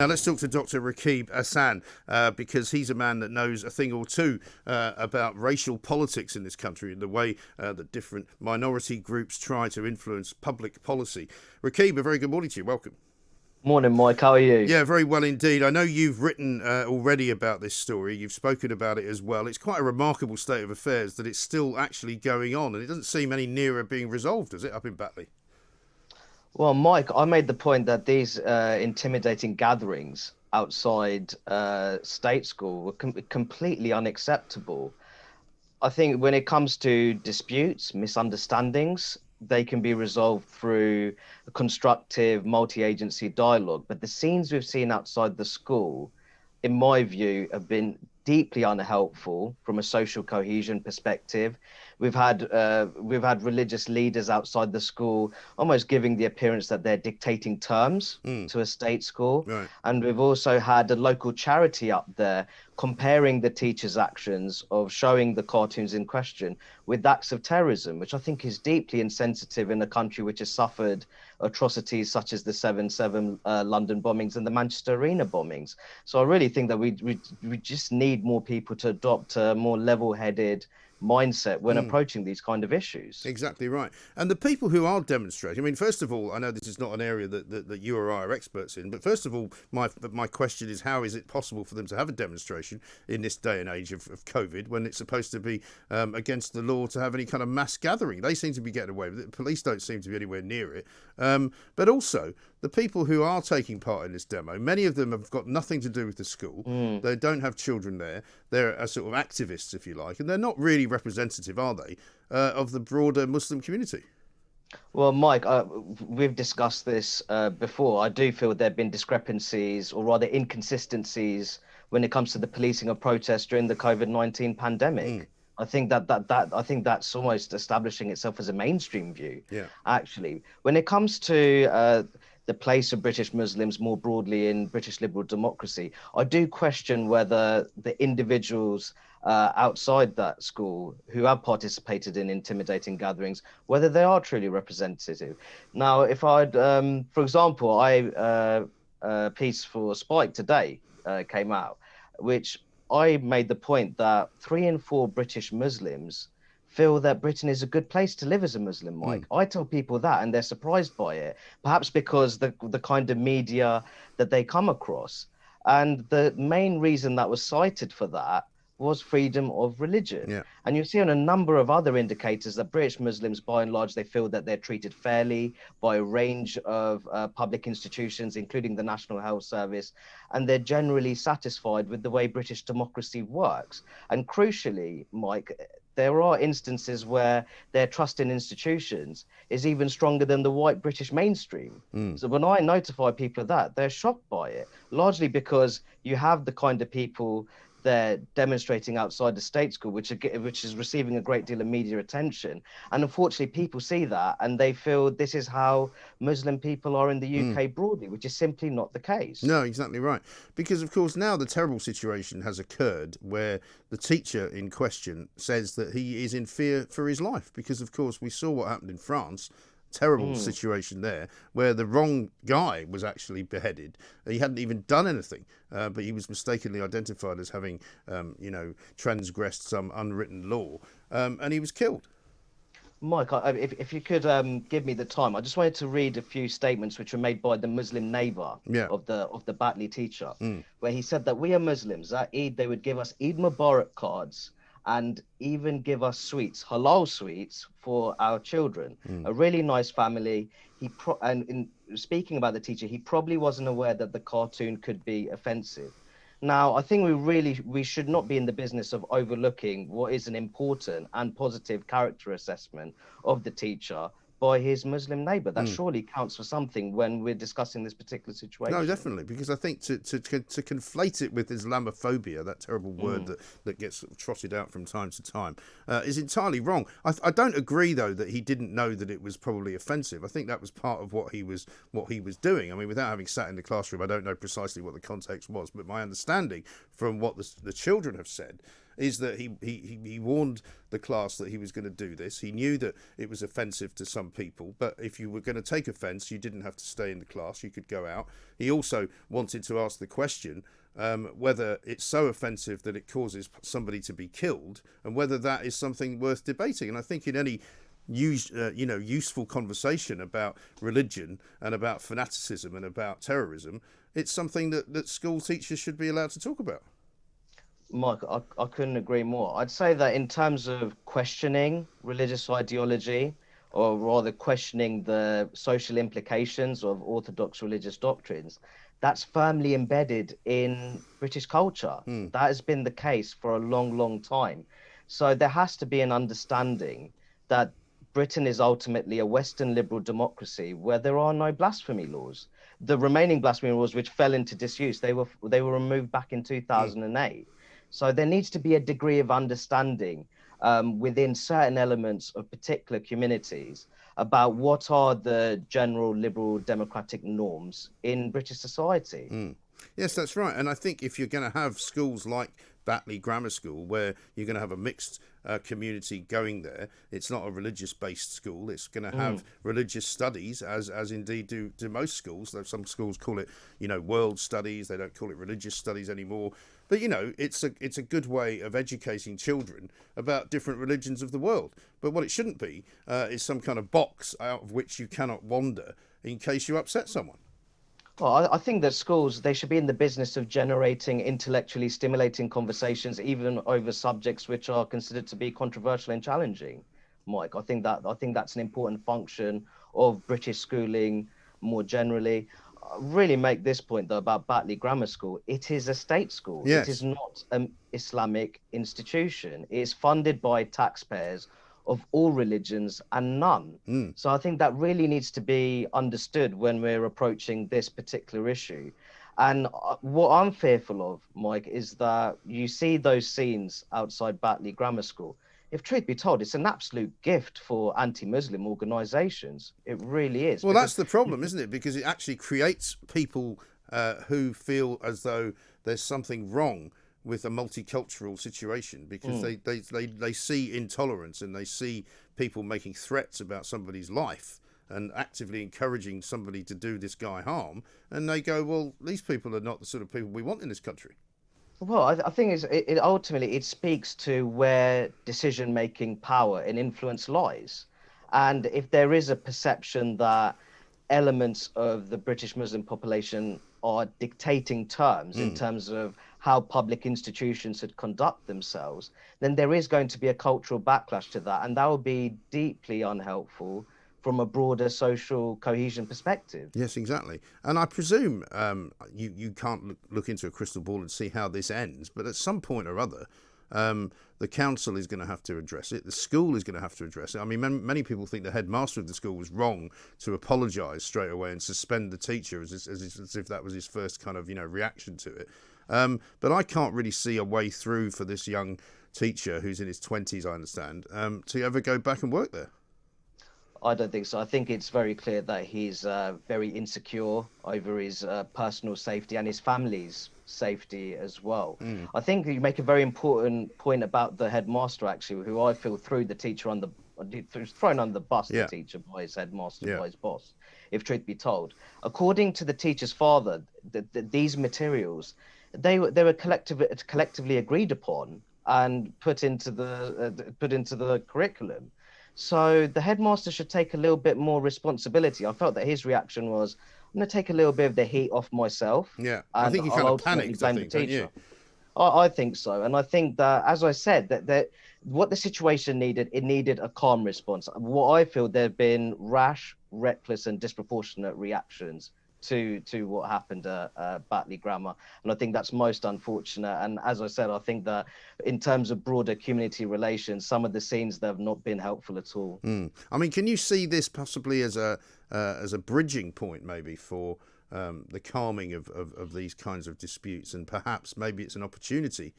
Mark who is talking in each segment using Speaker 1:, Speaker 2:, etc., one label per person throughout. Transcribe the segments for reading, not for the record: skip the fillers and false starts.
Speaker 1: Now let's talk to Dr. Rakib Ehsan because he's a man that knows a thing or two about racial politics in this country and the way that different minority groups try to influence public policy. Rakib, a very good morning to you. Welcome.
Speaker 2: Morning, Mike. How are you?
Speaker 1: Yeah, very well indeed. I know you've written already about this story. You've spoken about it as well. It's quite a remarkable state of affairs that it's still actually going on, and it doesn't seem any nearer being resolved, does it, up in Batley?
Speaker 2: Well, Mike, I made the point that these intimidating gatherings outside state school were completely unacceptable. I think when it comes to disputes, misunderstandings, they can be resolved through a constructive multi-agency dialogue. But the scenes we've seen outside the school, in my view, have been deeply unhelpful from a social cohesion perspective. We've had religious leaders outside the school almost giving the appearance that they're dictating terms to a state school.
Speaker 1: Right.
Speaker 2: And we've also had a local charity up there comparing the teachers' actions of showing the cartoons in question with acts of terrorism, which I think is deeply insensitive in a country which has suffered atrocities such as the 7/7 London bombings and the Manchester Arena bombings. So I really think that we just need more people to adopt a more level-headed mindset when approaching these kind of issues.
Speaker 1: Exactly right. And the people who are demonstrating, I mean, first of all, I know this is not an area that you or I are experts in, but first of all, my question is, how is it possible for them to have a demonstration in this day and age of COVID when it's supposed to be against the law to have any kind of mass gathering? They seem to be getting away with it. The police don't seem to be anywhere near it. But also, the people who are taking part in this demo, many of them have got nothing to do with the school. They don't have children there. They're sort of activists, if you like, and they're not really representative, are they, of the broader Muslim community?
Speaker 2: Well, Mike, we've discussed this before. I do feel there have been discrepancies, or rather inconsistencies, when it comes to the policing of protests during the COVID-19 pandemic. I think I think that's almost establishing itself as a mainstream view.
Speaker 1: Yeah.
Speaker 2: Actually, when it comes to the place of British Muslims more broadly in British liberal democracy, I do question whether the individuals outside that school who have participated in intimidating gatherings, whether they are truly representative. Now, if I'd, for example, a piece for Spike today came out, which I made the point that 3 in 4 British Muslims feel that Britain is a good place to live as a Muslim, Mike. I tell people that and they're surprised by it, perhaps because the kind of media that they come across. And the main reason that was cited for that was freedom of religion.
Speaker 1: Yeah.
Speaker 2: And you see on a number of other indicators that British Muslims, by and large, they feel that they're treated fairly by a range of public institutions, including the National Health Service, and they're generally satisfied with the way British democracy works. And crucially, Mike, there are instances where their trust in institutions is even stronger than the white British mainstream. So when I notify people of that, they're shocked by it, largely because you have the kind of people they're demonstrating outside the state school, which is receiving a great deal of media attention. And unfortunately, people see that and they feel this is how Muslim people are in the UK broadly, which is simply not the case.
Speaker 1: No, exactly right. Because, of course, now the terrible situation has occurred where the teacher in question says that he is in fear for his life. Because, of course, we saw what happened in France. Terrible situation there, where the wrong guy was actually beheaded. He hadn't even done anything, but he was mistakenly identified as having, transgressed some unwritten law, and he was killed.
Speaker 2: Mike, if you could give me the time, I just wanted to read a few statements which were made by the Muslim neighbor of the Batley teacher, where he said that we are Muslims. At Eid, they would give us Eid Mubarak cards and even give us sweets, halal sweets, for our children. A really nice family. And in speaking about the teacher, he probably wasn't aware that the cartoon could be offensive. Now, I think we should not be in the business of overlooking what is an important and positive character assessment of the teacher by his Muslim neighbor. That surely counts for something when we're discussing this particular situation.
Speaker 1: No, definitely, because I think to conflate it with Islamophobia, that terrible word that gets sort of trotted out from time to time, is entirely wrong. I don't agree, though, that he didn't know that it was probably offensive. I think that was part of what he was doing. I mean, without having sat in the classroom, I don't know precisely what the context was, but my understanding from what the children have said is that he warned the class that he was going to do this. He knew that it was offensive to some people, but if you were going to take offence, you didn't have to stay in the class, you could go out. He also wanted to ask the question whether it's so offensive that it causes somebody to be killed, and whether that is something worth debating. And I think in any useful conversation about religion and about fanaticism and about terrorism, it's something that school teachers should be allowed to talk about.
Speaker 2: Mike, I couldn't agree more. I'd say that in terms of questioning religious ideology, or rather questioning the social implications of orthodox religious doctrines, that's firmly embedded in British culture. That has been the case for a long, long time. So there has to be an understanding that Britain is ultimately a Western liberal democracy where there are no blasphemy laws. The remaining blasphemy laws, which fell into disuse, they were removed back in 2008. So there needs to be a degree of understanding within certain elements of particular communities about what are the general liberal democratic norms in British society.
Speaker 1: Yes, that's right. And I think if you're going to have schools like Batley Grammar School, where you're going to have a mixed community going there, it's not a religious-based school. It's going to have religious studies, as indeed do most schools. Though some schools call it, world studies. They don't call it religious studies anymore. But it's a good way of educating children about different religions of the world. But what it shouldn't be is some kind of box out of which you cannot wander in case you upset someone.
Speaker 2: Well, I think that schools, they should be in the business of generating intellectually stimulating conversations, even over subjects which are considered to be controversial and challenging. Mike, I think that's an important function of British schooling more generally. I really make this point though about Batley Grammar School. It is a state school.
Speaker 1: Yes.
Speaker 2: It is not an Islamic institution. It is funded by taxpayers of all religions and none. So I think that really needs to be understood when we're approaching this particular issue. And what I'm fearful of, Mike, is that you see those scenes outside Batley Grammar School. If truth be told, it's an absolute gift for anti-Muslim organisations. It really is.
Speaker 1: Well, that's the problem, isn't it? Because it actually creates people who feel as though there's something wrong with a multicultural situation, because they see intolerance and they see people making threats about somebody's life and actively encouraging somebody to do this guy harm, and they go, well, these people are not the sort of people we want in this country.
Speaker 2: Well, I think it ultimately it speaks to where decision-making power and influence lies. And if there is a perception that elements of the British Muslim population are dictating terms in terms of how public institutions should conduct themselves, then there is going to be a cultural backlash to that. And that will be deeply unhelpful from a broader social cohesion perspective.
Speaker 1: Yes, exactly. And I presume you can't look into a crystal ball and see how this ends, but at some point or other, the council is going to have to address it. The school is going to have to address it. I mean, many people think the headmaster of the school was wrong to apologise straight away and suspend the teacher as if that was his first kind of reaction to it. But I can't really see a way through for this young teacher who's in his 20s, I understand, to ever go back and work there.
Speaker 2: I don't think so. I think it's very clear that he's very insecure over his personal safety and his family's safety as well. I think you make a very important point about the headmaster, actually, who I feel threw the teacher on thrown under the bus, the teacher by his headmaster, by his boss, if truth be told. According to the teacher's father, these materials, they were collectively agreed upon and put into the curriculum. So the headmaster should take a little bit more responsibility. I felt that his reaction was, I'm going to take a little bit of the heat off myself.
Speaker 1: Yeah, I think he kind of panicked, don't you?
Speaker 2: I think so. And I think that, as I said, that what the situation needed, it needed a calm response. What I feel, there have been rash, reckless and disproportionate reactions to what happened at Batley Grammar. And I think that's most unfortunate. And as I said, I think that in terms of broader community relations, some of the scenes that have not been helpful at all.
Speaker 1: I mean, can you see this possibly as a bridging point maybe for the calming of these kinds of disputes, and perhaps maybe it's an opportunity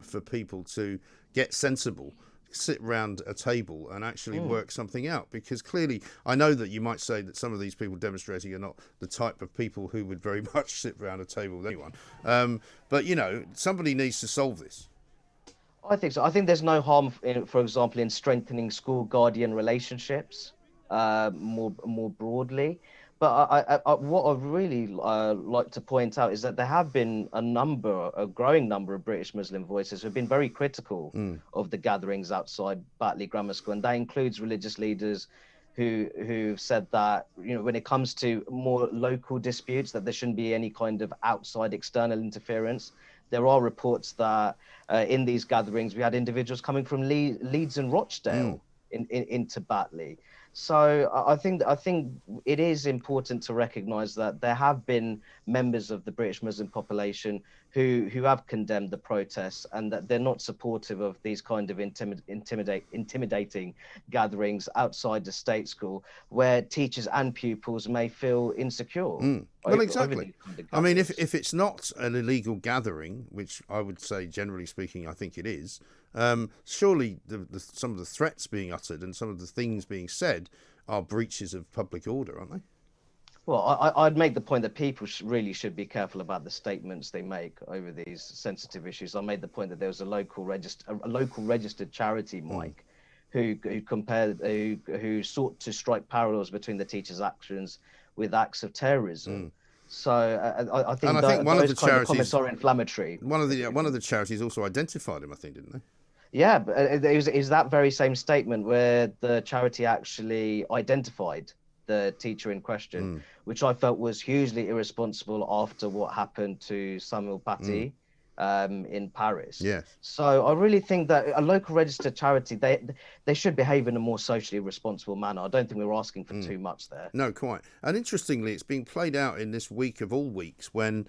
Speaker 1: for people to get sensible, sit round a table and actually work something out? Because clearly, I know that you might say that some of these people demonstrating are not the type of people who would very much sit round a table with anyone. But, somebody needs to solve this.
Speaker 2: I think so. I think there's no harm, for example, in strengthening school guardian relationships more broadly. But what I really like to point out is that there have been a growing number of British Muslim voices who've been very critical of the gatherings outside Batley Grammar School, and that includes religious leaders who've said that, you know, when it comes to more local disputes, that there shouldn't be any kind of outside external interference. There are reports that in these gatherings we had individuals coming from Leeds and Rochdale into Batley. So I think it is important to recognise that there have been members of the British Muslim population who have condemned the protests, and that they're not supportive of these kind of intimidating gatherings outside the state school, where teachers and pupils may feel insecure.
Speaker 1: Well, exactly.
Speaker 2: Over these kind of
Speaker 1: I mean,
Speaker 2: gatherings.
Speaker 1: if it's not an illegal gathering, which I would say, generally speaking, I think it is, surely some of the threats being uttered and some of the things being said are breaches of public order, aren't they?
Speaker 2: Well, I'd make the point that people really should be careful about the statements they make over these sensitive issues. I made the point that there was a local registered charity, Mike, who who sought to strike parallels between the teachers' actions with acts of terrorism. So I think,
Speaker 1: one of the
Speaker 2: those kind of
Speaker 1: charities
Speaker 2: comments are inflammatory.
Speaker 1: One of the charities also identified him, I think, didn't they?
Speaker 2: Yeah, but it was that very same statement where the charity actually identified the teacher in question, which I felt was hugely irresponsible after what happened to Samuel Paty in Paris.
Speaker 1: Yes.
Speaker 2: So I really think that a local registered charity, they should behave in a more socially responsible manner. I don't think we're asking for too much there.
Speaker 1: No, quite. And interestingly, it's being played out in this week of all weeks, when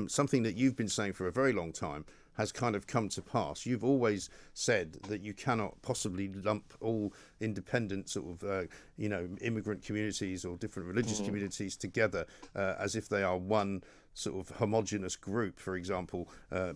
Speaker 1: something that you've been saying for a very long time has kind of come to pass. You've always said that you cannot possibly lump all independent sort of, immigrant communities or different religious communities together as if they are one sort of homogenous group, for example,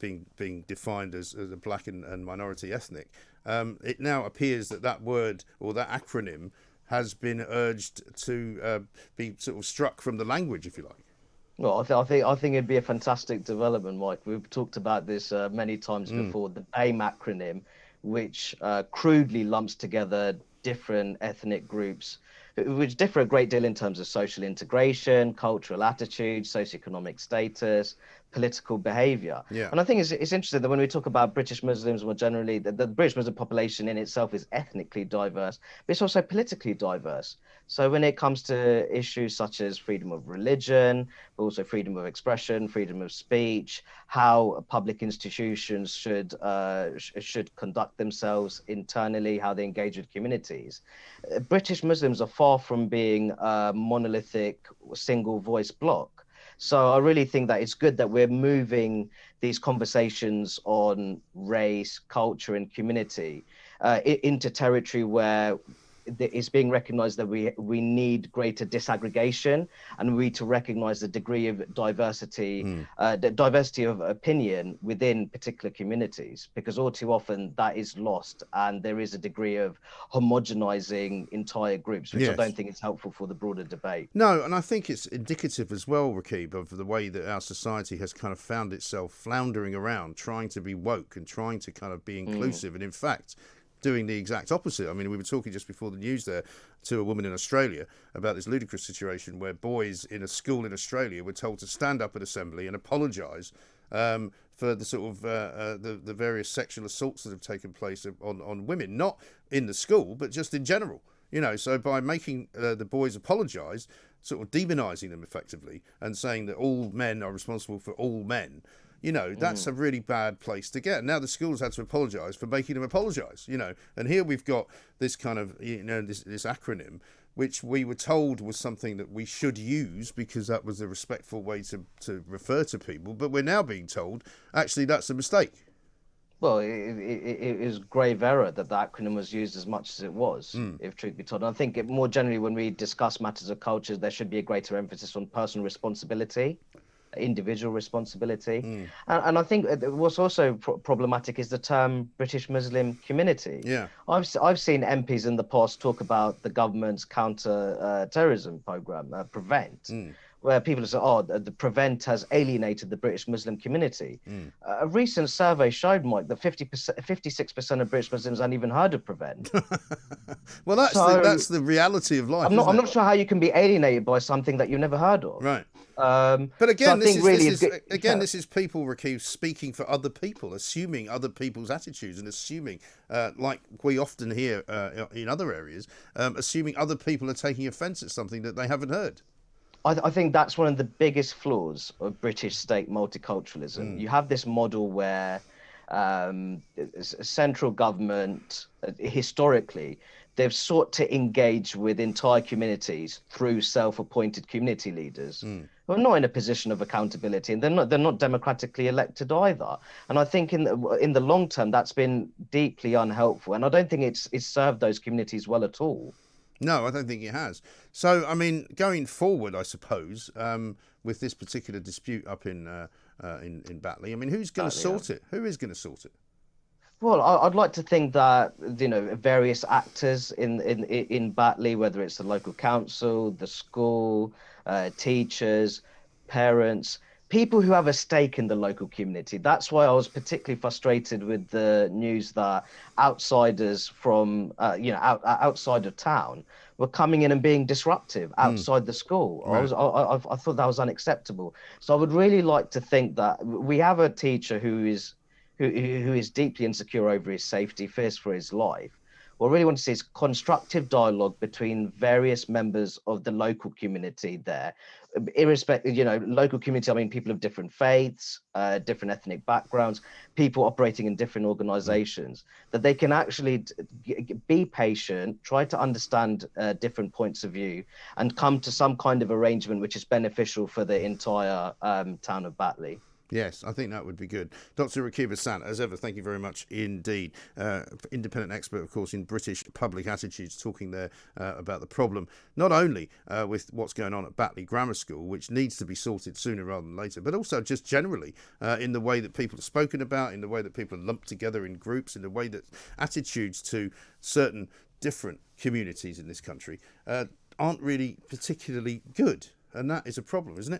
Speaker 1: being defined as a black and minority ethnic. It now appears that word or that acronym has been urged to be sort of struck from the language, if you like.
Speaker 2: Well, I think it'd be a fantastic development, Mike. We've talked about this many times before. The BAME acronym, which crudely lumps together different ethnic groups, which differ a great deal in terms of social integration, cultural attitude, socioeconomic status, political behaviour.
Speaker 1: Yeah.
Speaker 2: And I think it's interesting that when we talk about British Muslims more generally, the British Muslim population in itself is ethnically diverse, but it's also politically diverse. So when it comes to issues such as freedom of religion, but also freedom of expression, freedom of speech, how public institutions should conduct themselves internally, how they engage with communities, British Muslims are far from being a monolithic single voice bloc. So I really think that it's good that we're moving these conversations on race, culture, and community into territory where it's being recognized that we need greater disaggregation, and we need to recognize the degree of diversity, the diversity of opinion within particular communities, because all too often that is lost, and there is a degree of homogenizing entire groups, which I don't think is helpful for the broader debate.
Speaker 1: No, and I think it's indicative as well, Rakib, of the way that our society has kind of found itself floundering around, trying to be woke and trying to kind of be inclusive, and in fact doing the exact opposite. I mean, we were talking just before the news there to a woman in Australia about this ludicrous situation where boys in a school in Australia were told to stand up at assembly and apologise for the sort of the various sexual assaults that have taken place on women, not in the school, but just in general. You know, so by making the boys apologise, sort of demonising them effectively and saying that all men are responsible for all men, you know, that's a really bad place to get. Now the schools had to apologise for making them apologise, you know. And here we've got this kind of, this acronym, which we were told was something that we should use because that was a respectful way to refer to people. But we're now being told, actually, that's a mistake.
Speaker 2: Well, it is grave error that the acronym was used as much as it was, if truth be told. And I think more generally, when we discuss matters of culture, there should be a greater emphasis on personal responsibility, individual responsibility. And I think what's also problematic is the term British Muslim community.
Speaker 1: Yeah,
Speaker 2: I've seen MPs in the past talk about the government's counter terrorism program, Prevent, where people say, oh, the Prevent has alienated the British Muslim community. A recent survey showed, Mike, that 56% of British Muslims hadn't even heard of Prevent.
Speaker 1: Well, that's the reality of life.
Speaker 2: I'm not sure how you can be alienated by something that you never heard of.
Speaker 1: Right.
Speaker 2: But
Speaker 1: again,
Speaker 2: so
Speaker 1: this is people, Rakib, speaking for other people, assuming other people's attitudes, and assuming, like we often hear in other areas, assuming other people are taking offence at something that they haven't heard.
Speaker 2: I think that's one of the biggest flaws of British state multiculturalism. You have this model where central government, historically, they've sought to engage with entire communities through self-appointed community leaders who are not in a position of accountability, and they're not democratically elected either. And I think in the long term, that's been deeply unhelpful, and I don't think it's served those communities well at all.
Speaker 1: No, I don't think it has. So, I mean, going forward, I suppose, with this particular dispute up in Batley, I mean, who's going to sort it? Who is going to sort it?
Speaker 2: Well, I'd like to think that, you know, various actors in Batley, whether it's the local council, the school, teachers, parents, people who have a stake in the local community. That's why I was particularly frustrated with the news that outsiders from, outside of town were coming in and being disruptive outside the school. Right. I thought that was unacceptable. So I would really like to think that we have a teacher who is deeply insecure over his safety, fears for his life. What I really want to see is constructive dialogue between various members of the local community there, irrespective, local community, I mean, people of different faiths, different ethnic backgrounds, people operating in different organizations, that they can actually be patient, try to understand different points of view, and come to some kind of arrangement which is beneficial for the entire town of Batley.
Speaker 1: Yes, I think that would be good. Dr. Rakib Ehsan, as ever, thank you very much indeed. Independent expert, of course, in British public attitudes, talking there about the problem, not only with what's going on at Batley Grammar School, which needs to be sorted sooner rather than later, but also just generally in the way that people are spoken about, in the way that people are lumped together in groups, in the way that attitudes to certain different communities in this country aren't really particularly good. And that is a problem, isn't it?